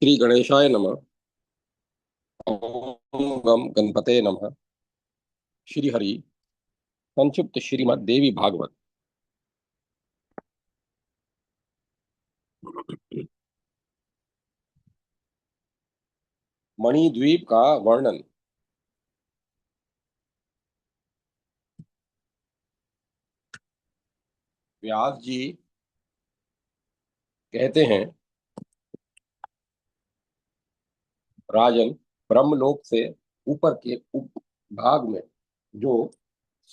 श्री गणेशाय नमः। ओम गम गणपते नमः। श्री हरि। संक्षिप्त श्रीमद् देवी भागवत। मणिद्वीप का वर्णन। व्यास जी कहते हैं, राजन, ब्रह्मलोक से ऊपर के उप भाग में जो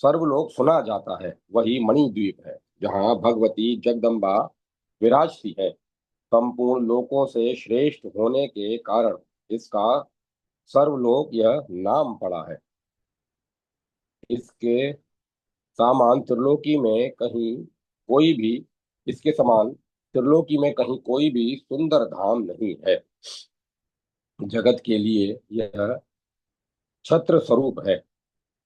सर्वलोक सुना जाता है वही मणिद्वीप है, जहाँ भगवती जगदम्बा विराजती है। संपूर्ण लोकों से श्रेष्ठ होने के कारण इसका सर्वलोक यह नाम पड़ा है। इसके सामान त्रिलोकी में कहीं कोई भी इसके समान त्रिलोकी में कहीं कोई भी सुंदर धाम नहीं है। जगत के लिए यह छत्र स्वरूप है।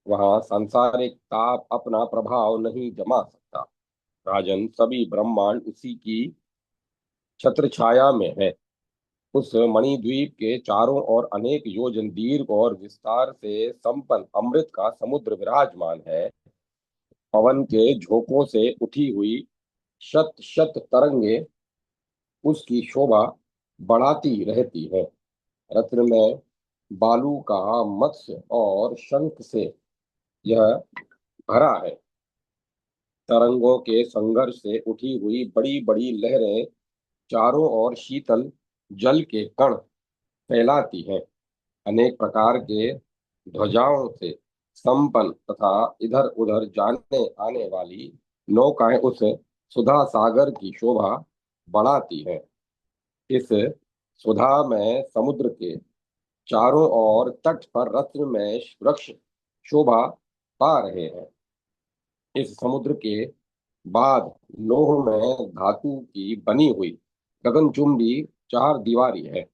वहां सांसारिक ताप अपना प्रभाव नहीं जमा सकता। राजन, सभी ब्रह्मांड उसी की छत्र छाया में है। उस मणिद्वीप के चारों ओर अनेक योजन दीर्घ और विस्तार से संपन्न अमृत का समुद्र विराजमान है। पवन के झोंकों से उठी हुई शत शत तरंगे उसकी शोभा बढ़ाती रहती है। रत्न में बालू का मत्स्य और शंख से यह भरा है। तरंगों के संघर्ष से उठी हुई बड़ी बड़ी लहरें चारों ओर शीतल जल के कण फैलाती हैं। अनेक प्रकार के ध्वजाओं से संपन्न तथा इधर उधर जाने आने वाली नौकाएं उस सुधा सागर की शोभा बढ़ाती हैं। इस सुधा में समुद्र के चारों ओर तट पर रत्न में वृक्ष शोभा पा रहे हैं। इस समुद्र के बाद लोह में धातु की बनी हुई गगनचुंबी चार दीवारी है।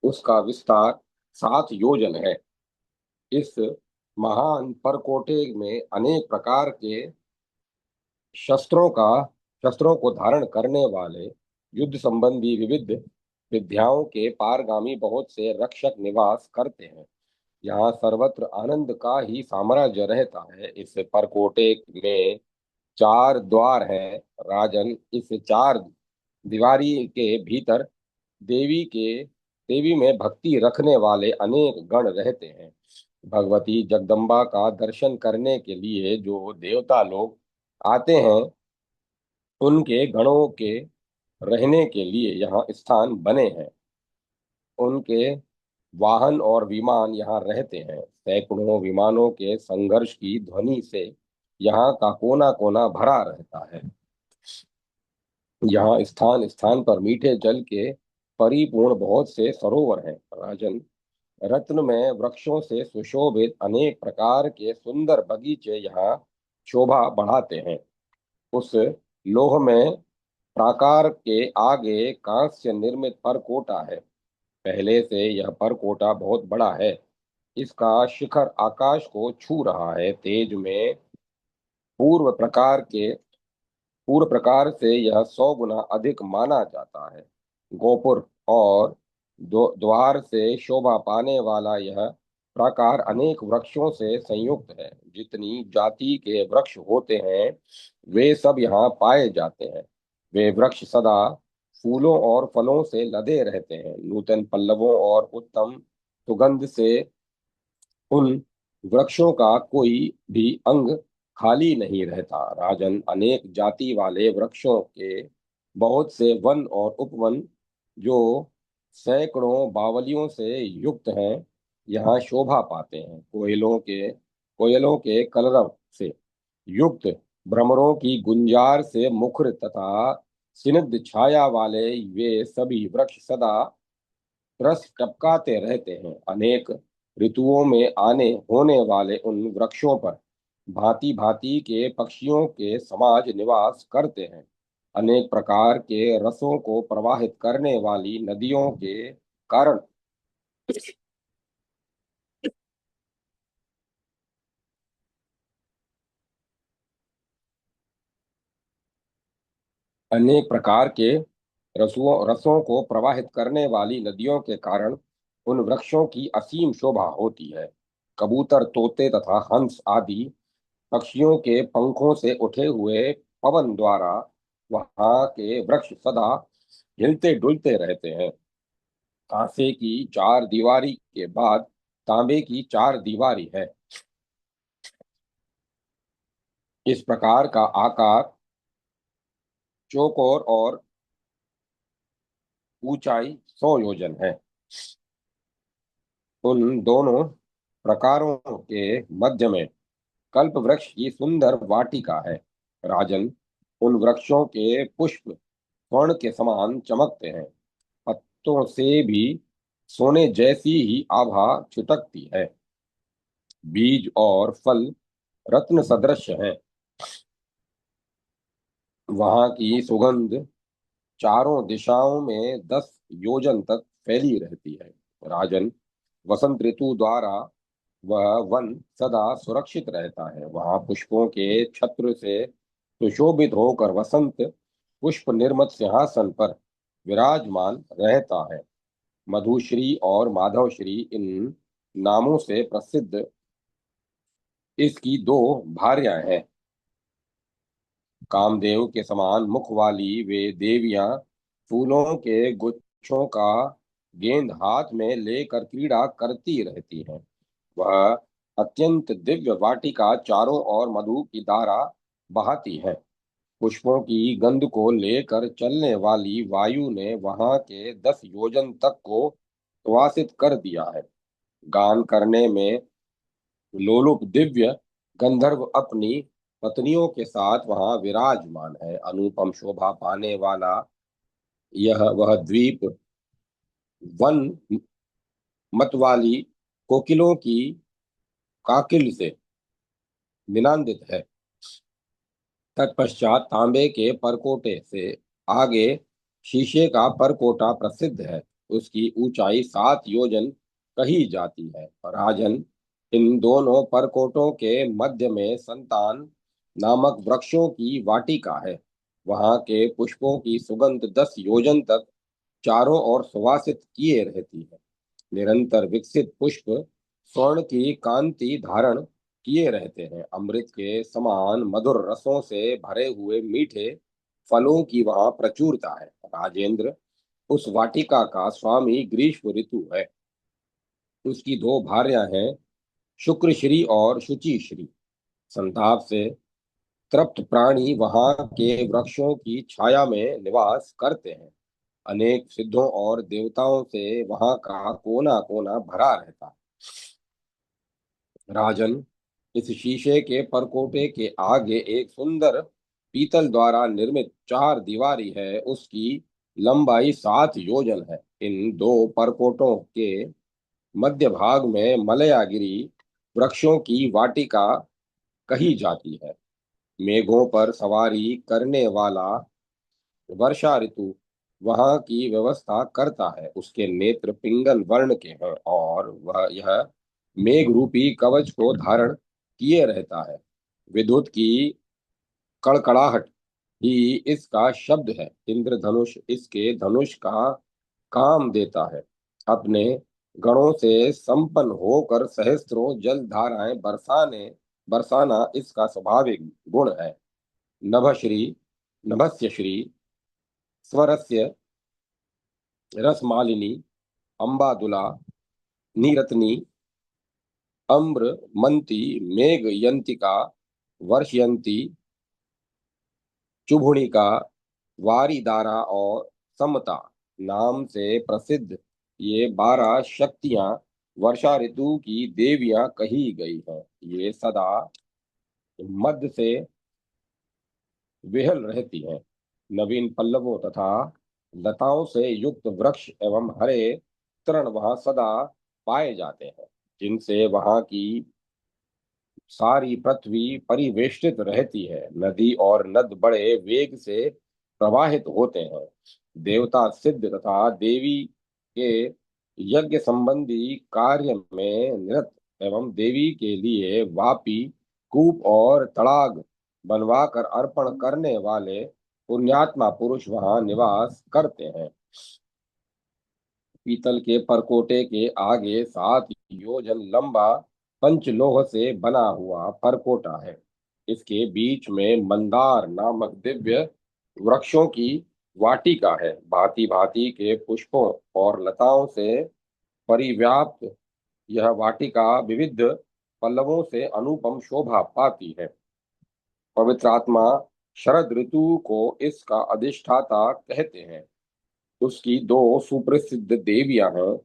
उसका विस्तार 7 योजन है। इस महान परकोटे में अनेक प्रकार के शस्त्रों का शस्त्रों को धारण करने वाले युद्ध संबंधी विविध विद्याओं के पारगामी बहुत से रक्षक निवास करते हैं। यहाँ सर्वत्र आनंद का ही साम्राज्य रहता है। इस परकोटे में 4 द्वार हैं। राजन, इस 4 दीवारी के भीतर देवी के देवी में भक्ति रखने वाले अनेक गण रहते हैं। भगवती जगदम्बा का दर्शन करने के लिए जो देवता लोग आते हैं, उनके गणों के रहने के लिए यहाँ स्थान बने हैं। उनके वाहन और विमान यहाँ रहते हैं। सैकड़ों विमानों के संघर्ष की ध्वनि से यहाँ का कोना कोना भरा रहता है। यहाँ स्थान स्थान पर मीठे जल के परिपूर्ण बहुत से सरोवर हैं। राजन, रत्न में वृक्षों से सुशोभित अनेक प्रकार के सुंदर बगीचे यहाँ शोभा बढ़ाते हैं। उस लोह में प्राकार के आगे कांस्य निर्मित परकोटा है। पहले से यह परकोटा बहुत बड़ा है। इसका शिखर आकाश को छू रहा है। तेज में पूर्व प्रकार के पूर्व प्रकार से यह 100 गुना अधिक माना जाता है। गोपुर और द्वार से शोभा पाने वाला यह प्राकार अनेक वृक्षों से संयुक्त है। जितनी जाति के वृक्ष होते हैं वे सब यहाँ पाए जाते हैं। वे वृक्ष सदा फूलों और फलों से लदे रहते हैं। नूतन पल्लवों और उत्तम सुगंध से उन वृक्षों का कोई भी अंग खाली नहीं रहता। राजन, अनेक जाति वाले वृक्षों के बहुत से वन और उपवन जो सैकड़ों बावलियों से युक्त हैं, यहाँ शोभा पाते हैं। कोयलों के कलरव से युक्त भ्रमरों की गुंजार से मुखर तथा स्निग्ध छाया वाले वे सभी वृक्ष सदा रस टपकाते रहते हैं। अनेक ऋतुओं में आने होने वाले उन वृक्षों पर भांति भांति के पक्षियों के समाज निवास करते हैं। अनेक प्रकार के रसों को प्रवाहित करने वाली नदियों के कारण अनेक प्रकार के रसों को प्रवाहित करने वाली नदियों के कारण उन वृक्षों की असीम शोभा होती है। कबूतर, तोते तथा हंस आदि पक्षियों के पंखों से उठे हुए पवन द्वारा वहां के वृक्ष सदा हिलते डुलते रहते हैं। कांसे की चार दीवारी के बाद तांबे की चार दीवारी है। इस प्रकार का आकार, चौकोर और ऊंचाई 100 योजन है। उन दोनों प्रकारों के मध्य में कल्प वृक्ष की सुंदर वाटिका है। राजन, उन वृक्षों के पुष्प स्वर्ण के समान चमकते हैं। पत्तों से भी सोने जैसी ही आभा छिटकती है। बीज और फल रत्न सदृश हैं। वहां की सुगंध चारों दिशाओं में 10 योजन तक फैली रहती है। राजन, वसंत ऋतु द्वारा वह वन सदा सुरक्षित रहता है। वहां पुष्पों के छत्र से सुशोभित होकर वसंत पुष्प निर्मित सिंहासन पर विराजमान रहता है। मधुश्री और माधवश्री इन नामों से प्रसिद्ध इसकी दो भार्यां हैं। कामदेव के समान मुख वाली वे देवियां फूलों के गुच्छों का गेंद हाथ में लेकर क्रीड़ा करती रहती हैं। वह अत्यंत दिव्य वाटिका चारों ओर मधु की धारा बहाती है। पुष्पों की गंध को लेकर चलने वाली वायु ने वहां के 10 योजन तक को सुवासित कर दिया है। गान करने में लोलुप दिव्य गंधर्व अपनी पत्नियों के साथ वहां विराजमान है। अनुपम शोभा पाने वाला यह वह द्वीप वन मतवाली कोकिलों की काकिल से निनांदित है। तत्पश्चात तांबे के परकोटे से आगे शीशे का परकोटा प्रसिद्ध है। उसकी ऊंचाई 7 योजन कही जाती है। राजन, इन दोनों परकोटों के मध्य में संतान नामक वृक्षों की वाटिका है। वहां के पुष्पों की सुगंध 10 योजन तक चारों ओर सुवासित किए रहती है। निरंतर विकसित पुष्प स्वर्ण की कांति धारण किए रहते हैं। अमृत के समान मधुर रसों से भरे हुए मीठे फलों की वहां प्रचुरता है। राजेंद्र, उस वाटिका का स्वामी ग्रीष्म ऋतु है। उसकी दो भार्यां हैं, शुक्र श्री और शुचि श्री। संताप से तृप्त प्राणी वहां के वृक्षों की छाया में निवास करते हैं। अनेक सिद्धों और देवताओं से वहां का कोना कोना भरा रहता है। राजन, इस शीशे के परकोटे के आगे एक सुंदर पीतल द्वारा निर्मित चार दीवारी है। उसकी लंबाई 7 योजन है। इन दो परकोटों के मध्य भाग में मलयागिरी वृक्षों की वाटिका कही जाती है। मेघों पर सवारी करने वाला वर्षा ऋतु वहां की व्यवस्था करता है। उसके नेत्र पिंगल वर्ण के हैं और वह यह मेघ रूपी कवच को धारण किए रहता है। विद्युत की कड़कड़ाहट ही इसका शब्द है। इंद्रधनुष इसके धनुष का काम देता है। अपने गणों से संपन्न होकर सहस्त्रों जल धाराएं बरसाना इसका स्वाभाविक गुण है। नभश्री, नभस्य श्री, स्वरस्य रसमालिनी, अंबादुला, नीरत्नी, अम्रमंती, मेघयंतिका, वर्षयंती, चुभुणिका, वारिदारा और समता नाम से प्रसिद्ध ये 12 शक्तियां वर्षा ऋतु की देवियां कही गई हैं। ये सदा मध्य से विहल रहती हैं। नवीन पल्लवों तथा लताओं से युक्त वृक्ष एवं हरे तृण वहां सदा पाए जाते हैं, जिनसे वहां की सारी पृथ्वी परिवेष्टित रहती है। नदी और नद बड़े वेग से प्रवाहित होते हैं। देवता, सिद्ध तथा देवी के यज्ञ संबंधी कार्य में निरत एवं देवी के लिए वापी, कूप और तड़ाग बनवाकर अर्पण करने वाले पुण्यात्मा पुरुष वहां निवास करते हैं। पीतल के परकोटे के आगे 7 योजन लंबा पंचलोह से बना हुआ परकोटा है। इसके बीच में मंदार नामक दिव्य वृक्षों की वाटिका है। भांति भांति के पुष्पों और लताओं से परिव्याप्त यह वाटिका विविध पल्लवों से अनुपम शोभा पाती है। पवित्र आत्मा शरद ऋतु को इसका अधिष्ठाता कहते हैं। उसकी दो सुप्रसिद्ध देवियां हैं,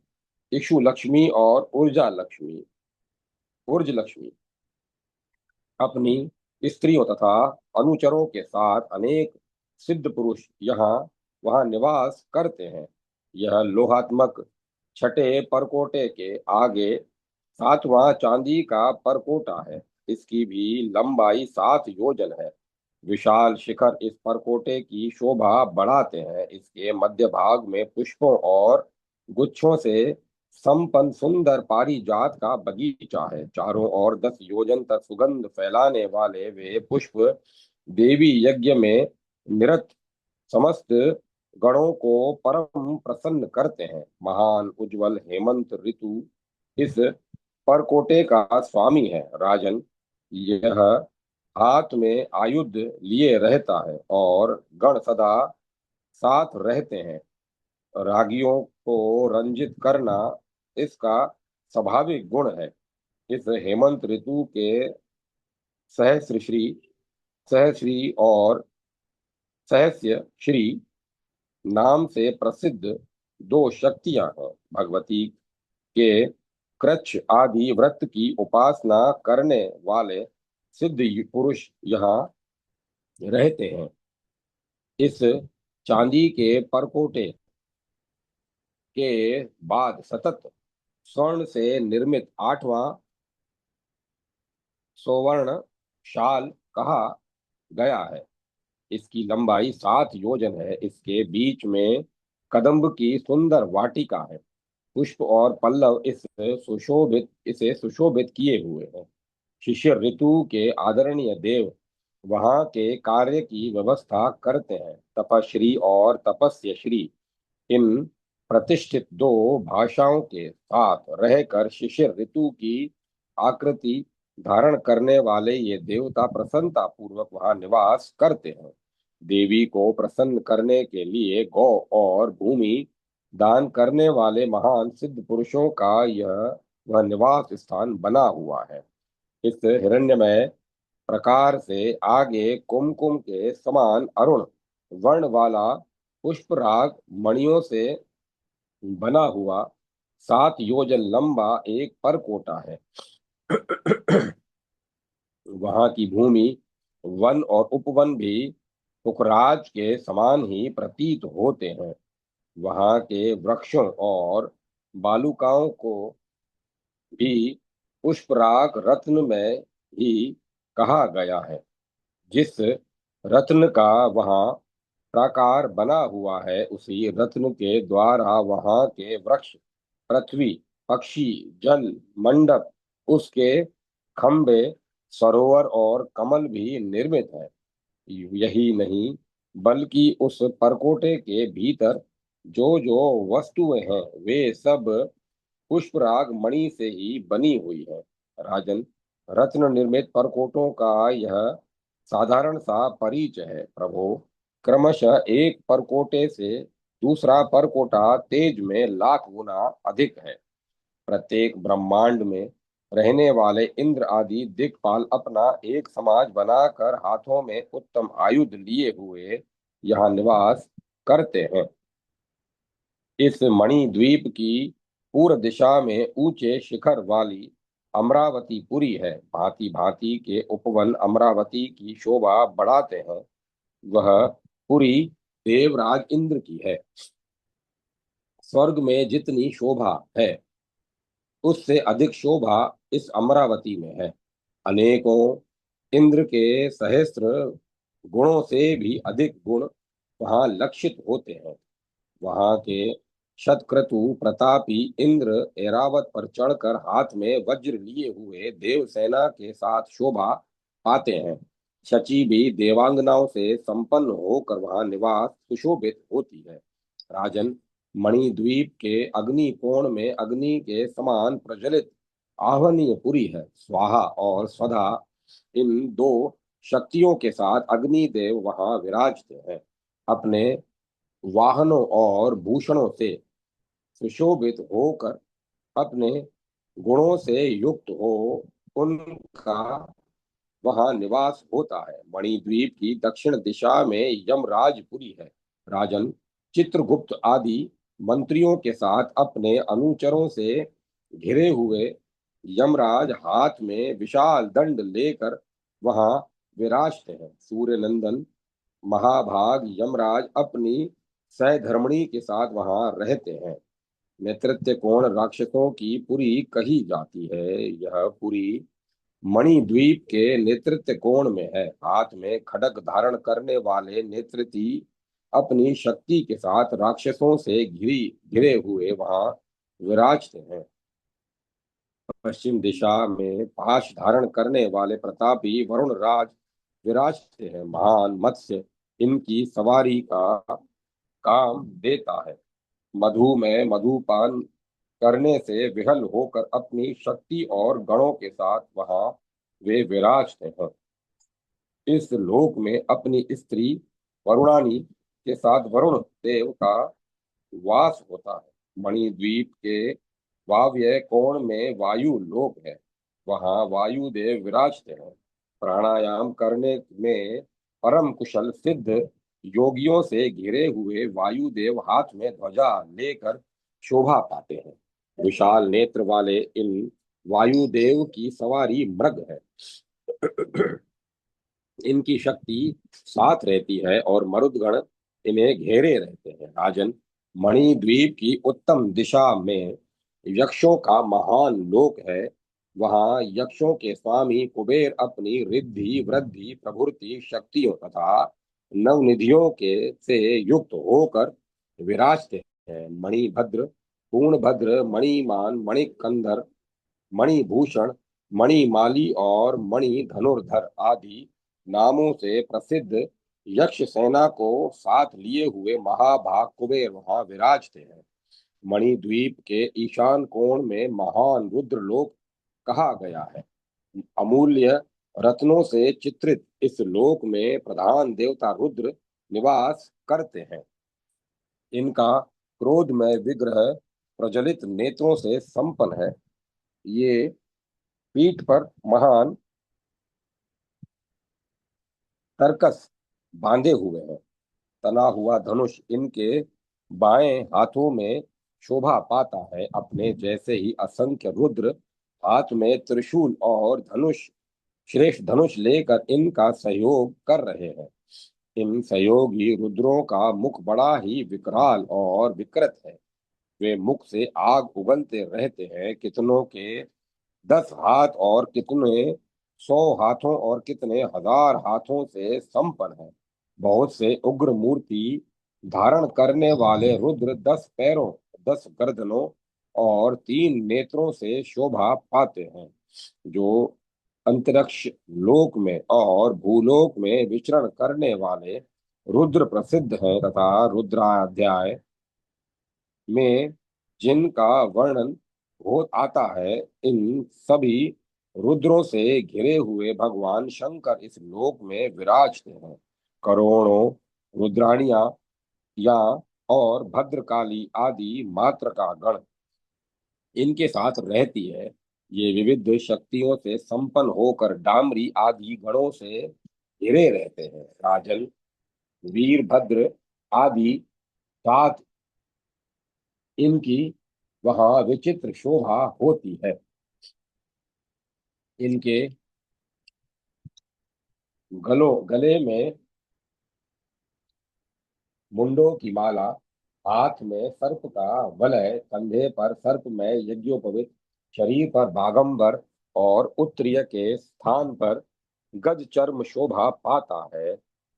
इक्षु लक्ष्मी और ऊर्ज लक्ष्मी। अपनी स्त्रियों तथा अनुचरों के साथ अनेक सिद्ध पुरुष यहाँ वहाँ निवास करते हैं। यह लोहात्मक छठे परकोटे के आगे 7वां चांदी का परकोटा है। इसकी भी लंबाई 7 योजन है। विशाल शिखर इस परकोटे की शोभा बढ़ाते हैं। इसके मध्य भाग में पुष्पों और गुच्छों से संपन्न सुंदर पारिजात का बगीचा है। चारों ओर 10 योजन तक सुगंध फैलाने वाले वे पुष्प देवी यज्ञ में निरत समस्त गणों को परम प्रसन्न करते हैं। महान उज्जवल हेमंत ऋतु इस परकोटे का स्वामी है। राजन, यह हाथ में आयुध लिए रहता है और गण सदा साथ रहते हैं। रागियों को रंजित करना इसका स्वाभाविक गुण है। इस हेमंत ऋतु के सहस्र श्री और सहस्य श्री नाम से प्रसिद्ध 2 शक्तियां हैं। भगवती के कृच्छ आदि व्रत की उपासना करने वाले सिद्ध पुरुष यहाँ रहते हैं। इस चांदी के परकोटे के बाद सतत स्वर्ण से निर्मित 8वां सोवर्ण शाल कहा गया है। इसकी लंबाई 7 योजन है। इसके बीच में कदम्ब की सुंदर वाटिका है। पुष्प और पल्लव इसे सुशोभित किए हुए हैं। शिशिर ऋतु के आदरणीय देव वहां के कार्य की व्यवस्था करते हैं। तपश्री और तपस्य श्री इन प्रतिष्ठित 2 भाषाओं के साथ रहकर शिशिर ऋतु की आकृति धारण करने वाले ये देवता प्रसन्नता पूर्वक वहां निवास करते हैं। देवी को प्रसन्न करने के लिए गौ और भूमि दान करने वाले महान सिद्ध पुरुषों का यह वह निवास स्थान बना हुआ है। इस हिरण्यमय प्रकार से आगे कुमकुम के समान अरुण वर्ण वाला पुष्पराग मणियों से बना हुआ 7 योजन लंबा एक परकोटा है। वहां की भूमि वन और उपवन भी पुखराज के समान ही प्रतीत होते हैं। वहां के वृक्षों और बालुकाओं को भी पुष्पराग रत्न में ही कहा गया है। जिस रत्न का वहां प्राकार बना हुआ है, उसी रत्न के द्वारा वहां के वृक्ष, पृथ्वी, पक्षी, जल मंडप, उसके खंबे, सरोवर और कमल भी निर्मित है। यही नहीं, बल्कि उस परकोटे के भीतर जो जो वस्तुएं हैं वे सब पुष्पराग मणि से ही बनी हुई है। राजन, रत्न निर्मित परकोटों का यह साधारण सा परिचय है। प्रभु, क्रमशः एक परकोटे से दूसरा परकोटा तेज में लाख गुना अधिक है। प्रत्येक ब्रह्मांड में रहने वाले इंद्र आदि दिक्पाल अपना एक समाज बनाकर हाथों में उत्तम आयुध लिए हुए यहाँ निवास करते हैं। इस मणि द्वीप की पूर्व दिशा में ऊंचे शिखर वाली अमरावती पुरी है। भांति भांति के उपवन अमरावती की शोभा बढ़ाते हैं। वह पुरी देवराज इंद्र की है। स्वर्ग में जितनी शोभा है, उससे अधिक शोभा इस अमरावती में है। अनेकों इंद्र के सहस्त्र गुणों से भी अधिक गुण वहां लक्षित होते हैं। वहां के शतक्रतु प्रतापी इंद्र ऐरावत पर चढ़कर हाथ में वज्र लिए हुए देव सेना के साथ शोभा पाते हैं। शची भी देवांगनाओं से संपन्न होकर वहां निवास सुशोभित होती है। राजन, मणिद्वीप के अग्नि कोण में अग्नि के समान प्रज्वलित आह्वनीय पुरी है। स्वाहा और स्वधा, इन दो शक्तियों के साथ अग्निदेव वहां विराजते हैं। अपने वाहनों और भूषणों से सुशोभित होकर, अपने गुणों से युक्त हो उनका वहां निवास होता है। मणिद्वीप की दक्षिण दिशा में यमराजपुरी है। राजन, चित्रगुप्त आदि मंत्रियों के साथ अपने अनुचरों से घिरे हुए यमराज हाथ में विशाल दंड लेकर वहां विराजते हैं। सूर्य नंदन महाभाग यमराज अपनी सहधर्मिणी के साथ वहां रहते हैं। नेतृत्व कोण राक्षसों की पुरी कही जाती है। यह पुरी मणिद्वीप के नेतृत्व कोण में है। हाथ में खड्ग धारण करने वाले नेतृत्वी अपनी शक्ति के साथ राक्षसों से घिरी घिरे हुए वहां विराजते हैं। पश्चिम दिशा में पाश धारण करने वाले प्रतापी वरुण राज विराजते हैं। महान मत्स्य इनकी सवारी का काम देता है। मधु में मधुपान करने से विहल होकर अपनी शक्ति और गणों के साथ वहां वे विराजते हैं। इस लोक में अपनी स्त्री वरुणानी के साथ वरुण देव का वास होता है। मणिद्वीप के वायव्य कोण में वायु लोक है। वहां वायुदेव विराजते हैं। प्राणायाम करने में परम कुशल सिद्ध योगियों से घिरे हुए वायुदेव हाथ में ध्वजा लेकर शोभा पाते हैं। विशाल नेत्र वाले इन वायुदेव की सवारी मृग है। इनकी शक्ति साथ रहती है और मरुदगण इन्हें घेरे रहते हैं। राजन, मणिद्वीप की उत्तम दिशा में यक्षों का महान लोक है। वहां यक्षों के स्वामी कुबेर अपनी रिद्धि वृद्धि प्रभृति शक्तियों तथा नवनिधियों के से युक्त होकर विराजते हैं। मणिभद्र, पूर्णभद्र, मणिमान, मणिकंधर, मणिभूषण, मणिमाली और मणि धनुर्धर आदि नामों से प्रसिद्ध यक्ष सेना को साथ लिए हुए महाभाग कुबेर वहां विराजते हैं। मणिद्वीप के ईशान कोण में महान रुद्रलोक कहा गया है। अमूल्य रत्नों से चित्रित इस लोक में प्रधान देवता रुद्र निवास करते हैं। इनका क्रोधमय विग्रह प्रज्वलित नेत्रों से संपन्न है। ये पीठ पर महान तरकस बांधे हुए हैं। तना हुआ धनुष इनके बाएं हाथों में शोभा पाता है। अपने जैसे ही असंख्य रुद्र हाथ में त्रिशूल और धनुष, श्रेष्ठ धनुष लेकर इनका सहयोग कर रहे हैं। इन सहयोगी रुद्रों का मुख बड़ा ही विकराल और विकृत है। वे मुख से आग उगलते रहते हैं। कितनों के 10 हाथ और कितने 100 हाथों और कितने 1000 हाथों से संपन्न है। बहुत से उग्र मूर्ति धारण करने वाले रुद्र 10 पैरों, 10 गर्दनों और 3 नेत्रों से शोभा पाते हैं। जो अंतरिक्ष लोक में और भूलोक में विचरण करने वाले रुद्र प्रसिद्ध हैं तथा रुद्राध्याय में जिनका वर्णन हो आता है। इन सभी रुद्रों से घिरे हुए भगवान शंकर इस लोक में विराजते हैं। करोड़ों रुद्राणियां या और भद्रकाली आदि मात्र का गण इनके साथ रहती है। ये विविध शक्तियों से संपन्न होकर डामरी आदि गणों से घिरे रहते हैं। राजन, वीरभद्र आदि 7 इनकी वहां विचित्र शोभा होती है। इनके गले में मुंडों की माला, हाथ में सर्प का वलय, कंधे पर सर्प में यज्ञोपवीत, शरीर पर बागंबर और उत्तरीय के स्थान पर गज चर्म शोभा पाता है।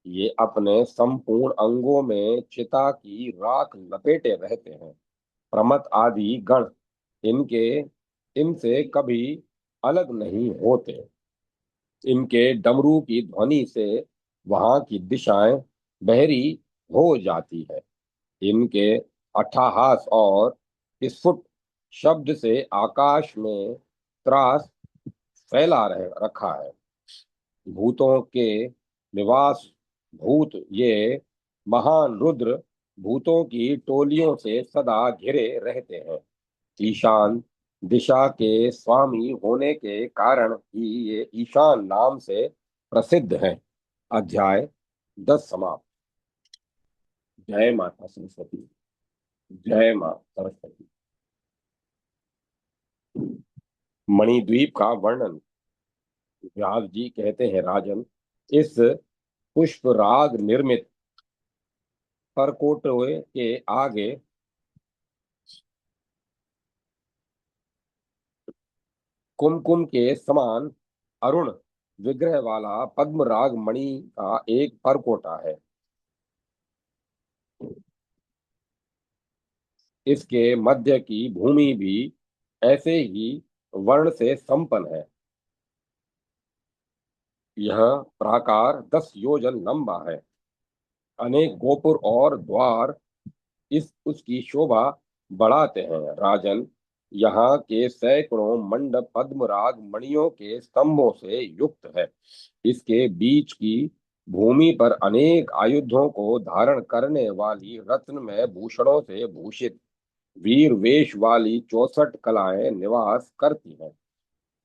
ये अपने संपूर्ण अंगों में चिता की राख लपेटे रहते हैं। प्रमथ आदि गण इनके इनसे कभी अलग नहीं होते। इनके डमरू की ध्वनि से वहां की दिशाएं बहरी हो जाती है। इनके अट्टहास और स्फुट शब्द से आकाश में त्रास फैला रखा है। भूतों के निवास भूत ये महान रुद्र भूतों की टोलियों से सदा घिरे रहते हैं। ईशान दिशा के स्वामी होने के कारण ही ये ईशान नाम से प्रसिद्ध है। अध्याय 10 समाप्त। जय माता सरस्वती। जय मां सरस्वती। मणिद्वीप का वर्णन। व्यास जी कहते हैं, राजन, इस पुष्प राग निर्मित परकोटवे के आगे कुमकुम के समान अरुण विग्रह वाला पद्मराग मणि का एक परकोटा है। इसके मध्य की भूमि भी ऐसे ही वर्ण से संपन्न है। यह प्राकार 10 योजन लंबा है। अनेक गोपुर और द्वार इस उसकी शोभा बढ़ाते हैं। राजन, यहाँ के सैकड़ों मंडप पद्मराग मणियों के स्तंभों से युक्त है। इसके बीच की भूमि पर अनेक आयुधों को धारण करने वाली रत्नमय भूषणों से भूषित वीर वेश वाली 64 कलाएं निवास करती हैं।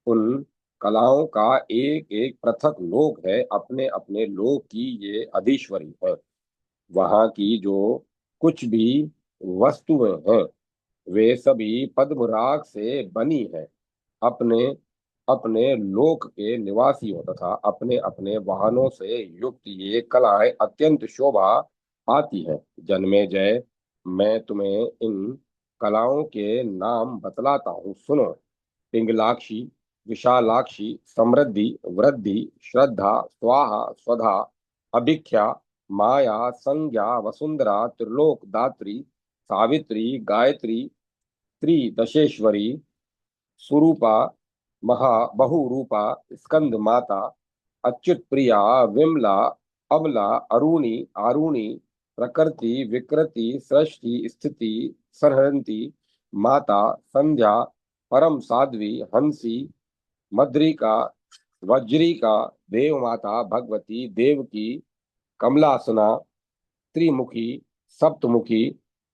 उन कलाओं का एक एक पृथक लोक है। अपने अपने लोक की ये अधीश्वरी है। वहां की जो कुछ भी वस्तुएं हैं वे सभी पद्मराग से बनी है। अपने अपने लोक के निवासियों तथा अपने अपने वाहनों से युक्त ये कलाएं अत्यंत शोभा पाती है। जन्मे जय, मैं तुम्हें इन कलाओं के नाम बतलाता हूँ, सुनो। पिंगलाक्षी, विशालाक्षी, समृद्धि, वृद्धि, श्रद्धा, स्वाहा, स्वधा, अभिख्या, माया, संज्ञा, वसुंधरा, त्रिलोक दात्री, सावित्री, गायत्री, त्रिदशेश्वरी, सुरूपा, महा बहुरूपा, स्कंद माता, अच्युत प्रिया, विमला, अमला, अरुणी, आरुणी, प्रकृति, विकृति, सृष्टि, स्थिति, संहरंती, माता, संध्या, परम साध्वी, हंसी, मद्रिका, वज्रिका, देव माता, भगवती, देवकी, कमलासना, त्रिमुखी, सप्तमुखी,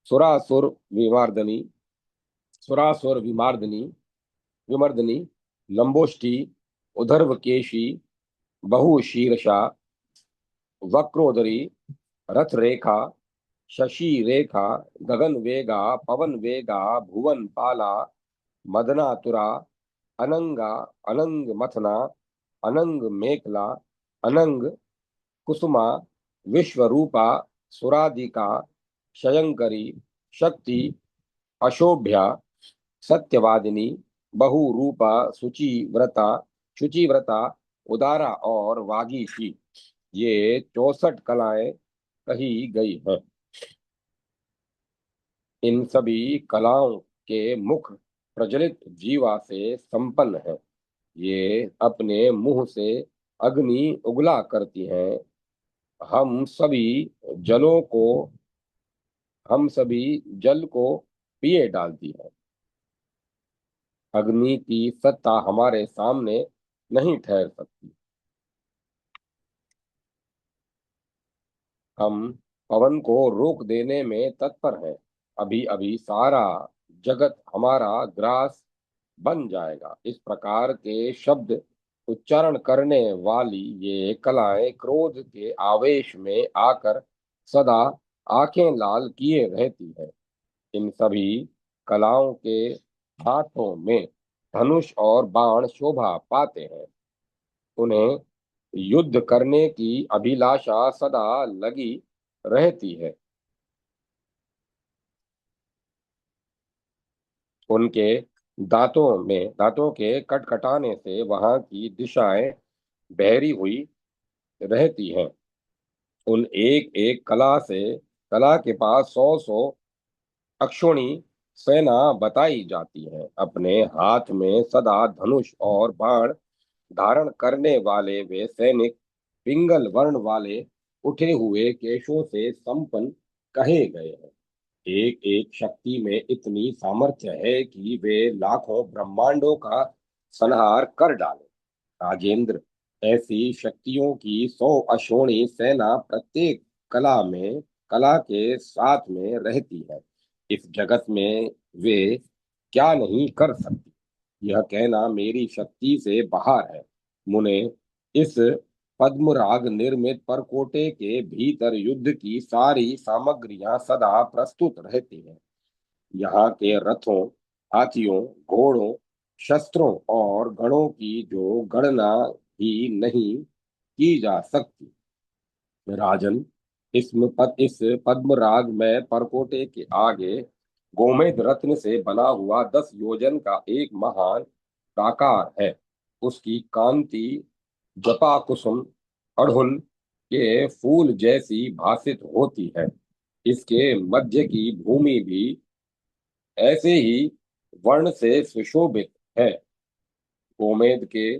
सुरासुर विमार्दनी, सुरासुर विमार्दनी, विमर्दनी, लंबोष्टी, उधर्वकेशी, बहुशीर्षा, वक्रोदरी, रथ रेखा, शशि रेखा, गगन वेगा, पवन वेगा, भुवन पाला, मदनातुरा, अनंगा, अनंग मथना, अनंग मेखला, अनंग कुसुमा, विश्वरूपा, सुराधिका, शयंकरी, शक्ति, अशोभ्या, सत्यवादिनी, बहुरूपा, शुचिव्रता, उदारा और वागीशी, ये 64 कलाएं कही गई हैं। इन सभी कलाओं के मुख प्रज्वलित जीवा से संपन्न है। ये अपने मुंह से अग्नि उगला करती हैं। हम सभी जलों को हम सभी जल को पिए डालती है। अग्नि की सत्ता हमारे सामने नहीं ठहर सकती। हम पवन को रोक देने में तत्पर हैं। अभी अभी सारा जगत हमारा ग्रास बन जाएगा। इस प्रकार के शब्द उच्चारण करने वाली ये कलाएं क्रोध के आवेश में आकर सदा आंखें लाल किए रहती है। इन सभी कलाओं के हाथों में धनुष और बाण शोभा पाते हैं। उन्हें युद्ध करने की अभिलाषा सदा लगी रहती है। उनके दांतों के कटकटाने से वहां की दिशाएं बहरी हुई रहती हैं। उन एक एक कला के पास 100 अक्षौणी सेना बताई जाती है। अपने हाथ में सदा धनुष और बाण धारण करने वाले वे सैनिक पिंगल वर्ण वाले उठे हुए केशों से संपन्न कहे गए हैं। एक एक शक्ति में इतनी सामर्थ्य है कि वे लाखों ब्रह्मांडों का संहार कर डाले। राजेंद्र, ऐसी शक्तियों की 100 अश्विनी सेना प्रत्येक कला में कला के साथ में रहती है। इस जगत में वे क्या नहीं कर सकती, यह कहना मेरी शक्ति से बाहर है। मुने, इस पद्मराग निर्मित परकोटे के भीतर युद्ध की सारी सामग्रियां सदा प्रस्तुत रहती हैं। यहाँ के रथों, हाथियों, घोड़ों, शस्त्रों और गणों की जो गणना ही नहीं की जा सकती। राजन, इस पद्मराग में परकोटे के आगे गोमेद रत्न से बना हुआ 10 योजन का एक महान प्राकार है। उसकी कांति जपा कुसुम अड़हुल के फूल जैसी भासित होती है। इसके मध्य की भूमि भी ऐसे ही वर्ण से सुशोभित है। गोमेद के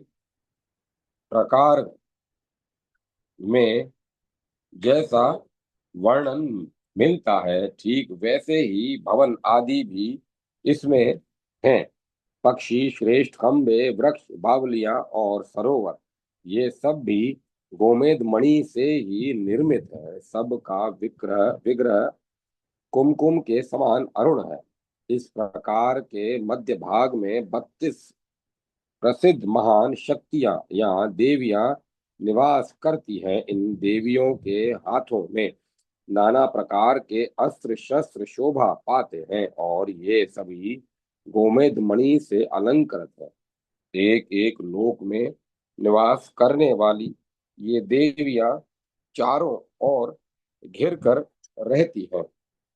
प्रकार में जैसा वर्णन मिलता है, ठीक वैसे ही भवन आदि भी इसमें हैं। पक्षी श्रेष्ठ खंबे, वृक्ष, बावलियां और सरोवर, ये सब भी गोमेद मणि से ही निर्मित है। सबका विग्रह विग्रह कुमकुम के समान अरुण है। इस प्रकार के मध्य भाग में 32 प्रसिद्ध महान शक्तियां या देवियां निवास करती हैं। इन देवियों के हाथों में नाना प्रकार के अस्त्र शस्त्र शोभा पाते हैं और ये सभी गोमेद मणि से अलंकृत है। एक एक लोक में निवास करने वाली ये देवियां चारों ओर घिर कर रहती हैं।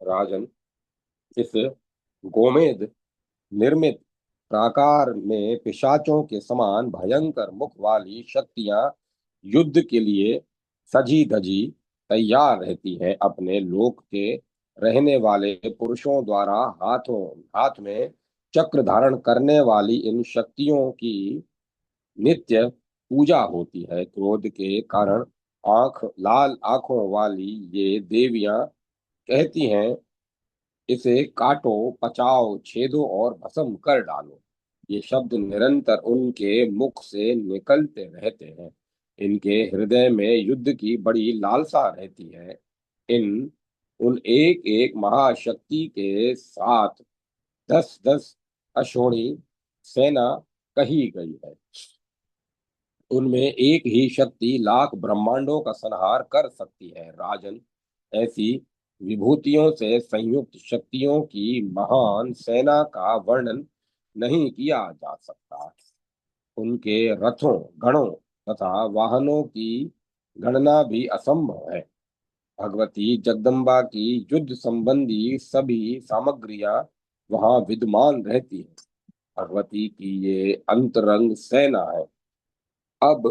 राजन, इस गोमेद निर्मित प्राकार में पिशाचों के समान भयंकर मुख वाली शक्तियां युद्ध के लिए सजी धजी तैयार रहती हैं। अपने लोक के रहने वाले पुरुषों द्वारा हाथों हाथ में चक्र धारण करने वाली इन शक्तियों की नित्य पूजा होती है। क्रोध के कारण लाल आंखों वाली ये देवियां कहती हैं, इसे काटो, पचाओ, छेदो और भस्म कर डालो। ये शब्द निरंतर उनके मुख से निकलते रहते हैं। इनके हृदय में युद्ध की बड़ी लालसा रहती है। इन उन एक एक महाशक्ति के साथ 10-10 अश्विनी सेना कही गई है। उनमें एक ही शक्ति लाख ब्रह्मांडों का संहार कर सकती है। राजन, ऐसी विभूतियों से संयुक्त शक्तियों की महान सेना का वर्णन नहीं किया जा सकता। उनके रथों, गणों तथा वाहनों की गणना भी असंभव है। भगवती जगदम्बा की युद्ध संबंधी सभी सामग्रियां वहां विद्यमान रहती है। भगवती की ये अंतरंग सेना है। अब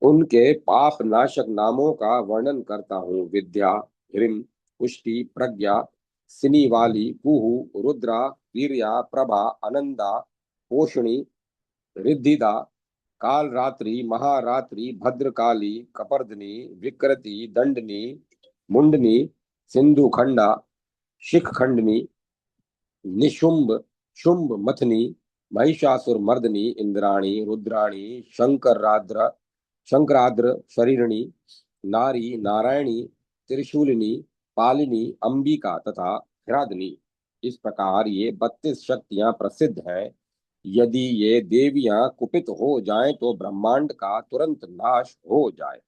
उनके पाप नाशक नामों का वर्णन करता हूँ। विद्या, ह्रीम, पुष्टि, प्रज्ञा, सिनीवाली, कुहू, रुद्रा, वीर्या, प्रभा, अनंदा, पोषणी, रिद्धिदा, काल रात्रि, महारात्रि, भद्रकाली, कपर्दनी, विकृति, दंडनी, मुंडनी, सिंधु खंडा, शिख खंडनी, निशुंभ, शुंभ, मथनी, महिषासुर मर्दनी, इंद्राणी, रुद्राणी, शंकराद्र शरीरणी, नारी, नारायणी, त्रिशूलिनी, पालिनी, अंबिका तथा हिरादनी। इस प्रकार ये 32 शक्तियां प्रसिद्ध हैं। यदि ये देवियां कुपित हो जाएं तो ब्रह्मांड का तुरंत नाश हो जाए।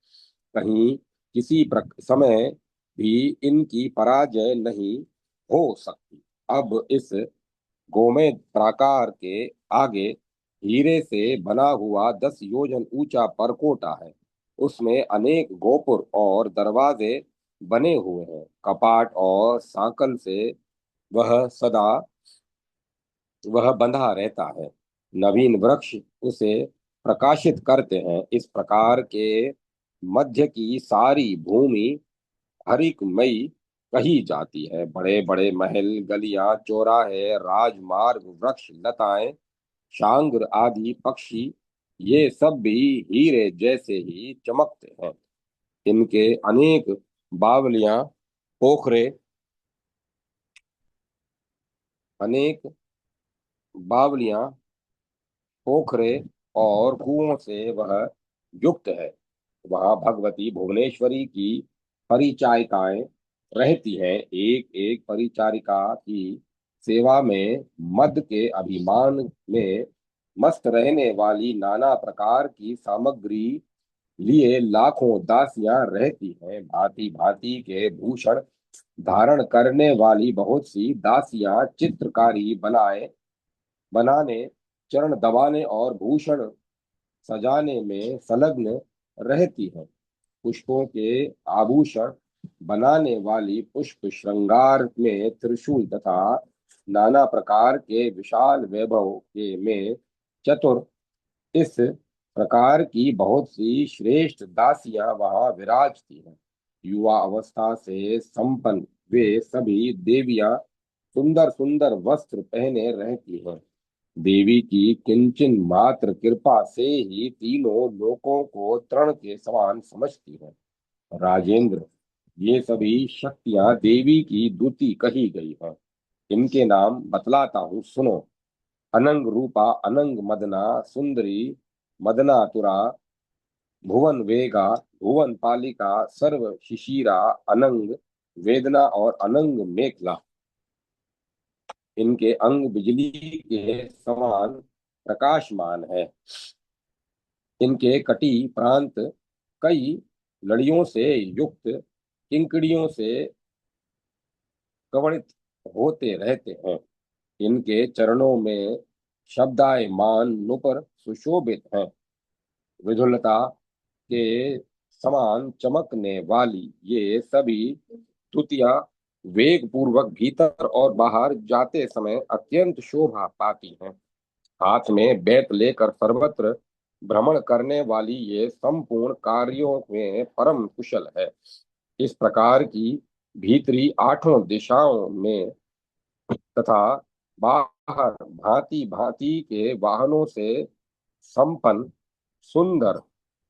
कहीं किसी समय भी इनकी पराजय नहीं हो सकती। अब इस गोमेद प्राकार के आगे हीरे से बना हुआ 10 योजन ऊंचा परकोटा है। उसमें अनेक गोपुर और दरवाजे बने हुए हैं। कपाट और सांकल से वह सदा वह बंधा रहता है। नवीन वृक्ष उसे प्रकाशित करते हैं। इस प्रकार के मध्य की सारी भूमि हरिकमयी कही जाती है। बड़े बड़े महल, गलियां, चौराहे, राजमार्ग, वृक्ष, लताएं, शांग्र आदि पक्षी ये सब भी हीरे जैसे ही चमकते हैं। इनके अनेक बावलियां, पोखरे, अनेक बावलियां, पोखरे और कुओं से वह युक्त है। वहां भगवती भुवनेश्वरी की परिचारिकाएं रहती हैं। एक एक परिचारिका की सेवा में मद के अभिमान में मस्त रहने वाली नाना प्रकार की सामग्री लिए लाखों दासियां रहती हैं। भांति भांति के भूषण धारण करने वाली बहुत सी दासियां चित्रकारी बनाने, चरण दबाने और भूषण सजाने में संलग्न रहती हैं। पुष्पों के आभूषण बनाने वाली पुष्प श्रृंगार में त्रिशूल तथा नाना प्रकार के विशाल वैभव के में चतुर, इस प्रकार की बहुत सी श्रेष्ठ दासियां वहां विराजती हैं। युवा अवस्था से संपन्न वे सभी देवियां सुंदर सुंदर वस्त्र पहने रहती हैं। देवी की किंचन मात्र कृपा से ही तीनों लोकों को तृण के समान समझती है। राजेंद्र, ये सभी शक्तियां देवी की दूती कही गई हैं। इनके नाम बतलाता हूँ, सुनो। अनंग रूपा, अनंग मदना, सुंदरी, मदनातुरा, भुवन वेगा, भुवन पालिका, सर्व शिशिरा, अनंग वेदना और अनंग मेखला। इनके अंग बिजली के समान प्रकाशमान है। इनके कटी प्रांत कई लड़ियों से युक्त किंकड़ियों से कवणित होते रहते हैं। इनके चरणों में शब्दायमान नुपुर सुशोभित हैं। विधुलता के समान चमकने वाली ये सभी तुतियां वेग पूर्वक भीतर और बाहर जाते समय अत्यंत शोभा पाती हैं। हाथ में बेत लेकर सर्वत्र भ्रमण करने वाली ये संपूर्ण कार्यों में परम कुशल है। इस प्रकार की भीतरी आठों दिशाओं में तथा बाहर भांति भांति के वाहनों से संपन्न सुंदर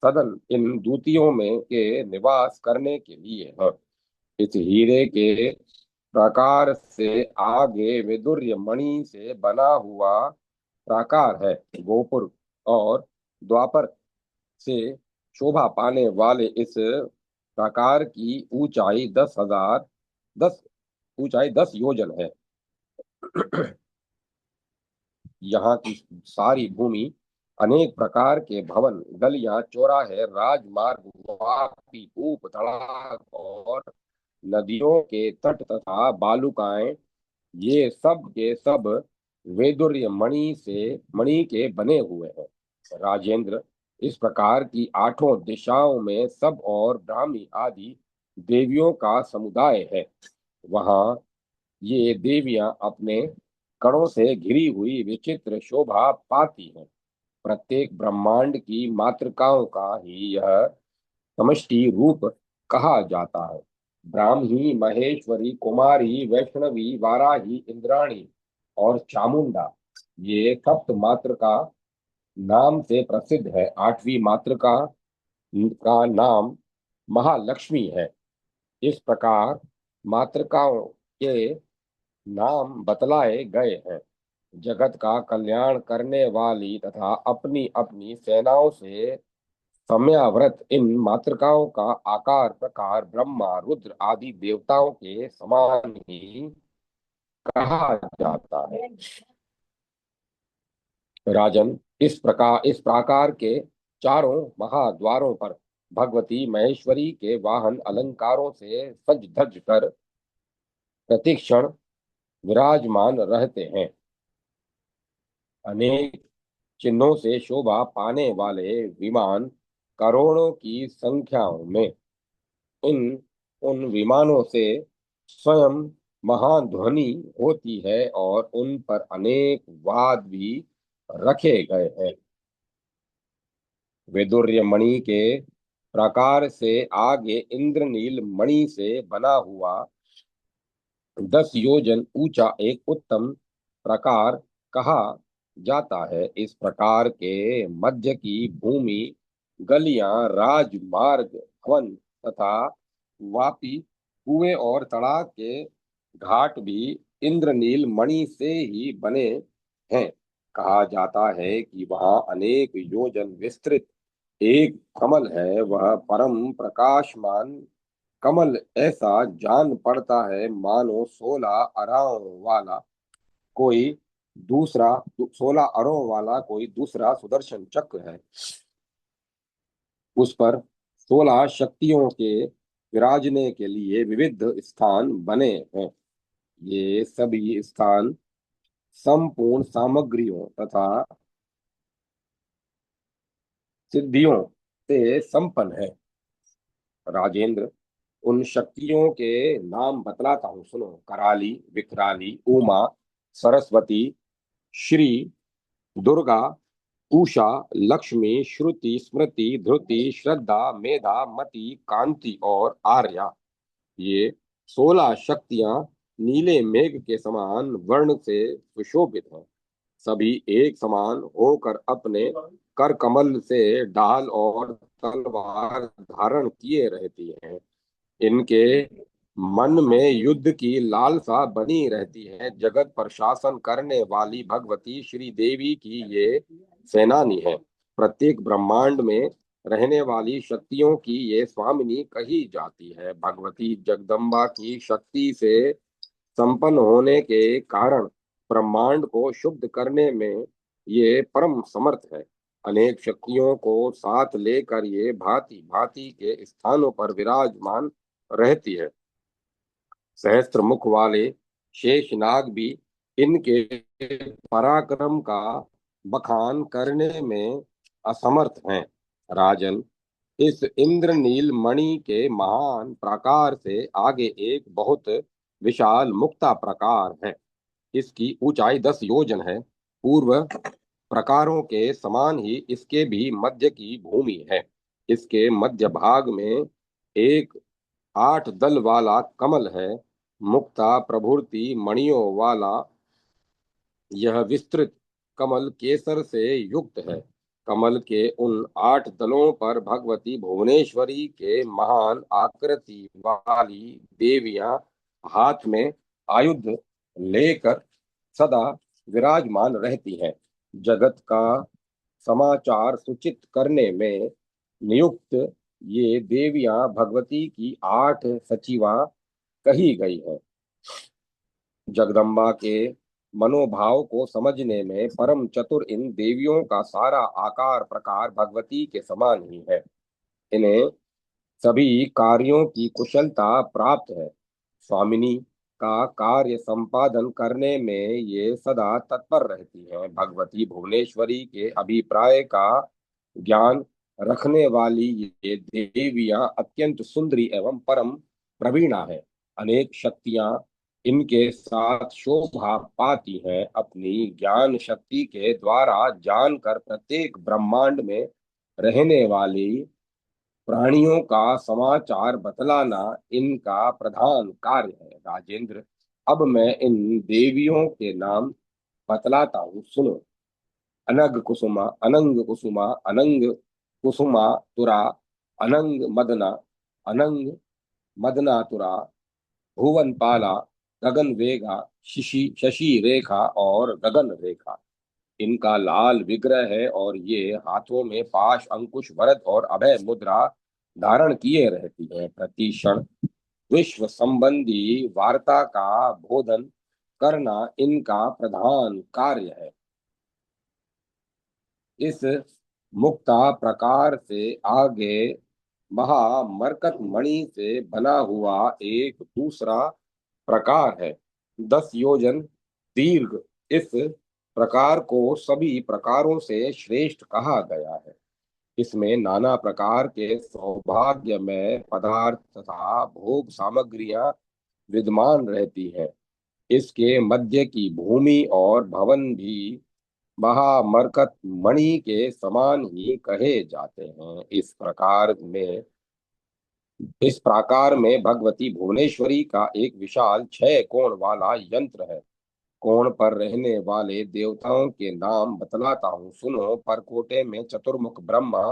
सदन इन द्वितीयों में के निवास करने के लिए है। इस हीरे के प्राकार से आगे विदुर्य मणि से बना हुआ प्राकार है। गोपुर और द्वापर से शोभा पाने वाले इस प्राकार की ऊंचाई 10 ऊंचाई 10 योजन है। यहाँ की सारी भूमि अनेक प्रकार के भवन, गलियां, चौराहे, राजमार्ग, वापी, कूप, तड़ाग और नदियों के तट तथा बालुकाएं, ये सब के सब वैदुर्य मणि के बने हुए हैं। राजेंद्र, इस प्रकार की आठों दिशाओं में सब और ब्राह्मी आदि देवियों का समुदाय है। वहां ये देवियां अपने कणों से घिरी हुई विचित्र शोभा पाती हैं। प्रत्येक ब्रह्मांड की मातृकाओं का ही यह समष्टि रूप कहा जाता है। ब्राह्मी, महेश्वरी, कुमारी, वैष्णवी, वाराही, इंद्राणी और चामुंडा, ये सप्त मातृका नाम से प्रसिद्ध है। आठवीं मातृका का नाम महालक्ष्मी है। इस प्रकार मातृकाओं के नाम बतलाए गए हैं। जगत का कल्याण करने वाली तथा अपनी अपनी सेनाओं से सम्याव्रत इन मातृकाओं का आकार प्रकार ब्रह्मा, रुद्र आदि देवताओं के समान ही कहा जाता है। राजन, इस प्राकार के चारों महाद्वारों पर भगवती महेश्वरी के वाहन अलंकारों से सज धज कर प्रतिक्षण विराजमान रहते हैं। अनेक चिन्हों से शोभा पाने वाले विमान करोड़ों की संख्याओं में, इन उन विमानों से स्वयं महाध्वनि होती है और उन पर अनेक वाद भी रखे गए हैं। वैदुर्य मणि के प्रकार से आगे इंद्रनील मणि से बना हुआ 10 योजन ऊंचा एक उत्तम प्रकार कहा जाता है। इस प्रकार के मध्य की भूमि, गलियां, राजमार्ग, वन तथा वापी, कुएं और तड़ाग के घाट भी इंद्रनील मणि से ही बने हैं। कहा जाता है कि वहाँ अनेक योजन विस्तृत एक कमल है, वह परम प्रकाशमान कमल ऐसा जान पड़ता है मानो 16 अराओं वाला कोई 16 अरों वाला कोई दूसरा सुदर्शन चक्र है। उस पर 16 शक्तियों के विराजने के लिए विविध स्थान बने हैं। ये सभी स्थान संपूर्ण सामग्रियों तथा सिद्धियों से संपन्न है। राजेंद्र, उन शक्तियों के नाम बतलाता हूँ, सुनो। कराली, विकराली, उमा, सरस्वती, श्री, दुर्गा, उषा, लक्ष्मी, श्रुति, स्मृति, धृति, श्रद्धा, मेधा, मति, कांति और आर्या। ये 16 शक्तियां नीले मेघ के समान वर्ण से सुशोभित हैं। सभी एक समान होकर अपने कर कमल से ढाल और तलवार धारण किए रहती हैं। इनके मन में युद्ध की लालसा बनी रहती है। जगत पर शासन करने वाली भगवती श्री देवी की ये सेनानी है। प्रत्येक ब्रह्मांड में रहने वाली शक्तियों की ये स्वामिनी कही जाती है। भगवती जगदम्बा की शक्ति से संपन्न होने के कारण ब्रह्मांड को शुद्ध करने में ये परम समर्थ है। अनेक शक्तियों को साथ लेकर ये भांति भांति के स्थानों पर विराजमान रहती है। सहस्त्र मुख वाले शेषनाग भी इनके पराक्रम का बखान करने में असमर्थ हैं। राजन, इस इंद्रनील मणि के महान प्राकार से आगे एक बहुत विशाल मुक्ता प्रकार है। इसकी ऊंचाई 10 योजन है। पूर्व प्रकारों के समान ही इसके भी मध्य की भूमि है। इसके मध्य भाग में एक 8 दल वाला कमल है। मुक्ता प्रभृति मणियों वाला यह विस्तृत कमल केसर से युक्त है। कमल के उन 8 दलों पर भगवती भुवनेश्वरी के महान आकृति वाली देवियां हाथ में आयुध लेकर सदा विराजमान रहती हैं। जगत का समाचार सूचित करने में नियुक्त ये देवियां भगवती की 8 सचिवा कही गई हैं। जगदम्बा के मनोभाव को समझने में परम चतुर इन देवियों का सारा आकार प्रकार भगवती के समान ही है। इन्हें सभी कार्यों की कुशलता प्राप्त है। स्वामिनी का कार्य संपादन करने में ये सदा तत्पर रहती हैं। भगवती भुवनेश्वरी के अभिप्राय का ज्ञान रखने वाली ये देवियां अत्यंत सुंदरी एवं परम प्रवीणा है। अनेक शक्तियां इनके साथ शोभा पाती हैं। अपनी ज्ञान शक्ति के द्वारा जानकर प्रत्येक ब्रह्मांड में रहने वाली प्राणियों का समाचार बतलाना इनका प्रधान कार्य है। राजेंद्र, अब मैं इन देवियों के नाम बतलाता हूँ, सुनो। अनग कुसुमा, अनंग कुसुमा, अनंग कुसुमा तुरा, अनंग मदना, अनंग मदनातुरा, भुवन पाला, गगन वेगा, शशि शशि रेखा और गगन रेखा। इनका लाल विग्रह है और ये हाथों में पाश, अंकुश, वरद और अभय मुद्रा धारण किए रहती है। प्रति क्षण विश्व संबंधी वार्ता का बोधन करना इनका प्रधान कार्य है। इस मुक्ता प्रकार से आगे महामरकत मणि से बना हुआ एक दूसरा प्रकार है, 10 योजन दीर्घ। इस प्रकार को सभी प्रकारों से श्रेष्ठ कहा गया है। इसमें नाना प्रकार के सौभाग्यमय पदार्थ तथा भोग सामग्रियां विद्यमान रहती हैं। इसके मध्य की भूमि और भवन भी महामरकत मणि के समान ही कहे जाते हैं। इस प्रकार में भगवती भुवनेश्वरी का एक विशाल 6 कोण वाला यंत्र है। कोण पर रहने वाले देवताओं के नाम बतलाता हूँ, सुनो। परकोटे में चतुर्मुख ब्रह्मा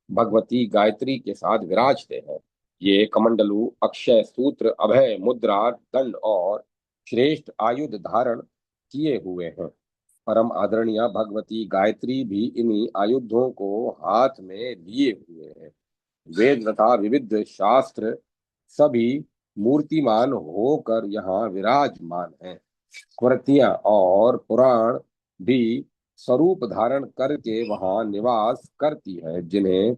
भगवती गायत्री के साथ विराजते हैं। ये कमंडलु अक्षय सूत्र, अभय मुद्रा, दंड और श्रेष्ठ आयुध धारण किए हुए हैं। परम आदरणीय भगवती गायत्री भी इन्हीं आयुधों को हाथ में लिए हुए हैं। वेद तथा विविध शास्त्र सभी मूर्तिमान होकर यहाँ विराजमान हैं। स्मृतियां और पुराण भी स्वरूप धारण करके वहां निवास करती है, जिन्हें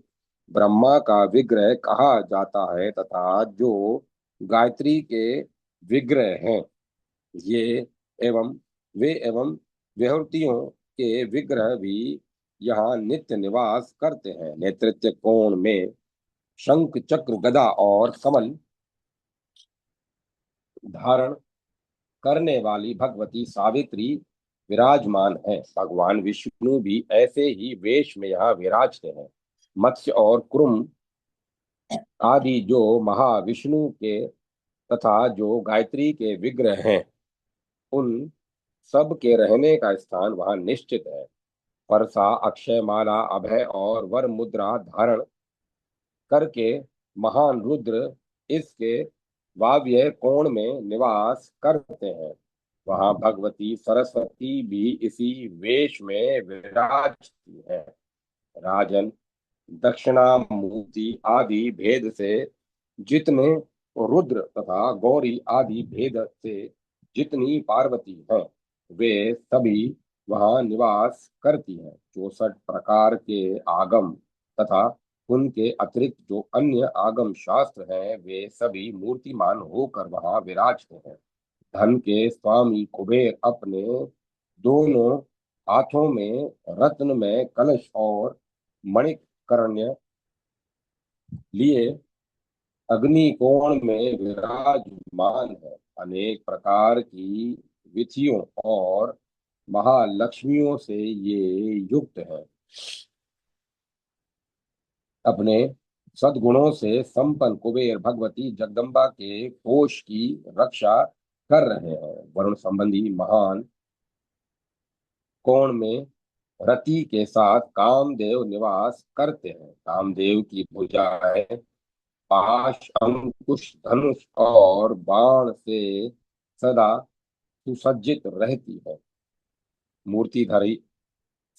ब्रह्मा का विग्रह कहा जाता है तथा जो गायत्री के विग्रह हैं। ये एवं वे एवं विभूतियों के विग्रह भी यहाँ नित्य निवास करते हैं। नेतृत्व कोण में शंख चक्र गदा और कमल धारण करने वाली भगवती सावित्री विराजमान है। भगवान विष्णु भी ऐसे ही वेश में यहाँ विराजते हैं। मत्स्य और कुर्म आदि जो महाविष्णु के तथा जो गायत्री के विग्रह हैं, उन सब के रहने का स्थान वहां निश्चित है। परसा अक्षय माला अभय और वर मुद्रा धारण करके महान रुद्र इसके वाव्य कोण में निवास करते हैं। वहां भगवती सरस्वती भी इसी वेश में विराजती है। राजन, दक्षिणामूर्ति आदि भेद से जितने रुद्र तथा गौरी आदि भेद से जितनी पार्वती हैं, वे सभी वहां निवास करती हैं। 64 प्रकार के आगम तथा उनके अतिरिक्त जो अन्य आगम शास्त्र हैं, वे सभी मूर्तिमान होकर वहां विराजते हैं। धन के स्वामी कुबेर अपने दोनों हाथों में रत्न में कलश और मणिकर्ण्य लिए अग्निकोण में विराजमान है। अनेक प्रकार की विधियों और महालक्ष्मियों से ये युक्त है। अपने सद्गुणों से संपन्न कुबेर भगवती जगदम्बा के कोष की रक्षा कर रहे हैं। वरुण संबंधी महान कोण में रति के साथ कामदेव निवास करते हैं। कामदेव की भुजाएं पाश अंकुश धनुष और बाण से सदा सुसज्जित रहती है। मूर्तिधारी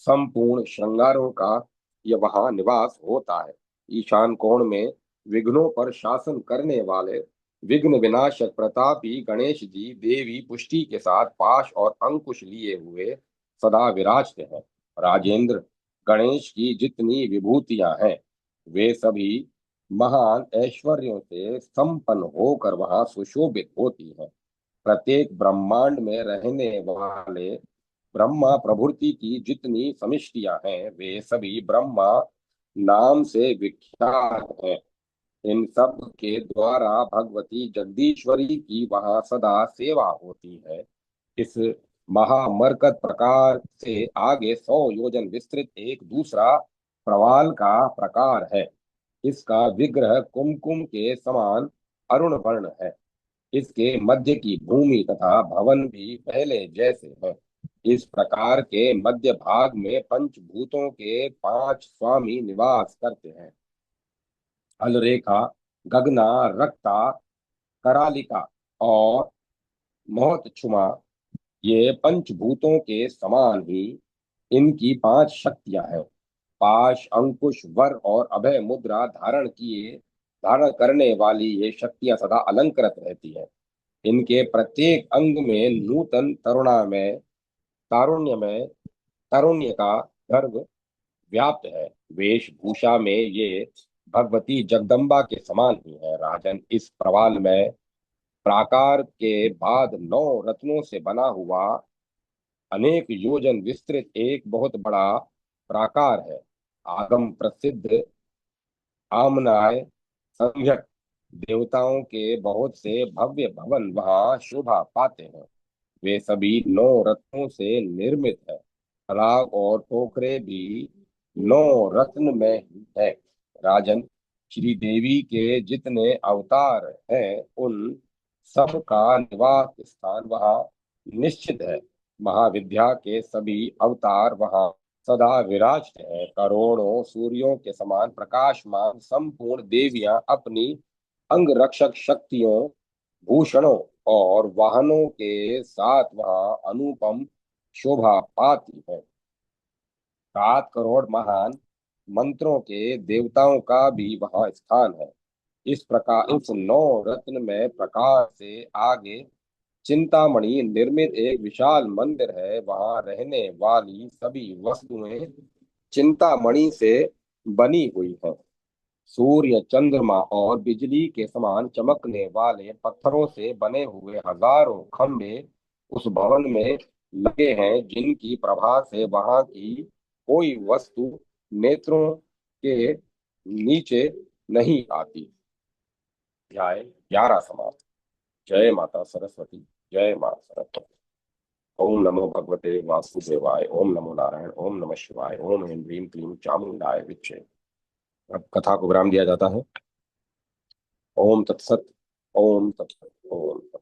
संपूर्ण श्रृंगारों का यह वहां निवास होता है। ईशान कोण में विघ्नों पर शासन करने वाले विघ्न विनाशक प्रतापी गणेश जी देवी पुष्टि के साथ पाश और अंकुश लिए हुए सदा विराजते हैं। राजेंद्र, गणेश की जितनी विभूतियां हैं, वे सभी महान ऐश्वर्यों से संपन्न होकर वहां सुशोभित होती हैं। प्रत्येक ब्रह्मांड में रहने वाले ब्रह्मा प्रभृति की जितनी समिष्टियां हैं, वे सभी ब्रह्मा नाम से विख्यात हैं। इन सब के द्वारा भगवती जगदीश्वरी की वहां सदा सेवा होती है। इस महामरकत प्रकार से आगे 100 योजन विस्तृत एक दूसरा प्रवाल का प्रकार है। इसका विग्रह कुमकुम के समान अरुण वर्ण है। इसके मध्य की भूमि तथा भवन भी पहले जैसे हैं। इस प्रकार के मध्य भाग में पंचभूतों के 5 स्वामी निवास करते हैं। अलरेखा, गगना, रक्ता, करालिका और महोत्क्षुमा, ये पंचभूतों के समान ही इनकी 5 शक्तियां हैं। पाश अंकुश वर और अभय मुद्रा धारण करने वाली ये शक्तियां सदा अलंकृत रहती है। इनके प्रत्येक अंग में नूतन तारुण्य में तारुण्य का गर्भ व्याप्त है। वेशभूषा में ये भगवती जगदम्बा के समान ही है। राजन, इस प्रवाल में प्राकार के बाद 9 रत्नों से बना हुआ अनेक योजन विस्तृत एक बहुत बड़ा प्राकार है। आगम प्रसिद्ध आमनाय सम्यक देवताओं के बहुत से भव्य भवन वहां शोभा पाते हैं। वे सभी 9 रत्नों से निर्मित है। पराग और टोकरे भी 9 रत्न में ही है। राजन, श्री देवी के जितने अवतार हैं, उन सब का निवास स्थान वहां निश्चित है। महाविद्या के सभी अवतार वहां सदा विराजते हैं। करोड़ों सूर्यों के समान प्रकाशमान संपूर्ण देवियां अपनी अंगरक्षक शक्तियों, भूषणों और वाहनों के साथ वहां अनुपम शोभा पाती है। 7 करोड़ महान मंत्रों के देवताओं का भी वहां स्थान है। इस प्रकार इस 9 रत्न में प्रकाश से आगे चिंतामणि निर्मित एक विशाल मंदिर है। वहां रहने वाली सभी वस्तुएं चिंतामणि से बनी हुई हैं। सूर्य, चंद्रमा और बिजली के समान चमकने वाले पत्थरों से बने हुए हजारों खंभे उस भवन में लगे हैं, जिनकी प्रभा से वहां की कोई वस्तु नेत्रों के नीचे नहीं आती। अध्याय 11 समाप्त। जय माता सरस्वती। जय माता सरस्वती। ओम नमो भगवते वासुदेवाय। ओम नमो नारायण। ओम नमः शिवाय। ओम ऐं ह्रीं क्लीं चामुंडाय विच्चे। अब कथा को विराम दिया जाता है। ओम तत्सत। ओम तत्सत। ओम तत्सत।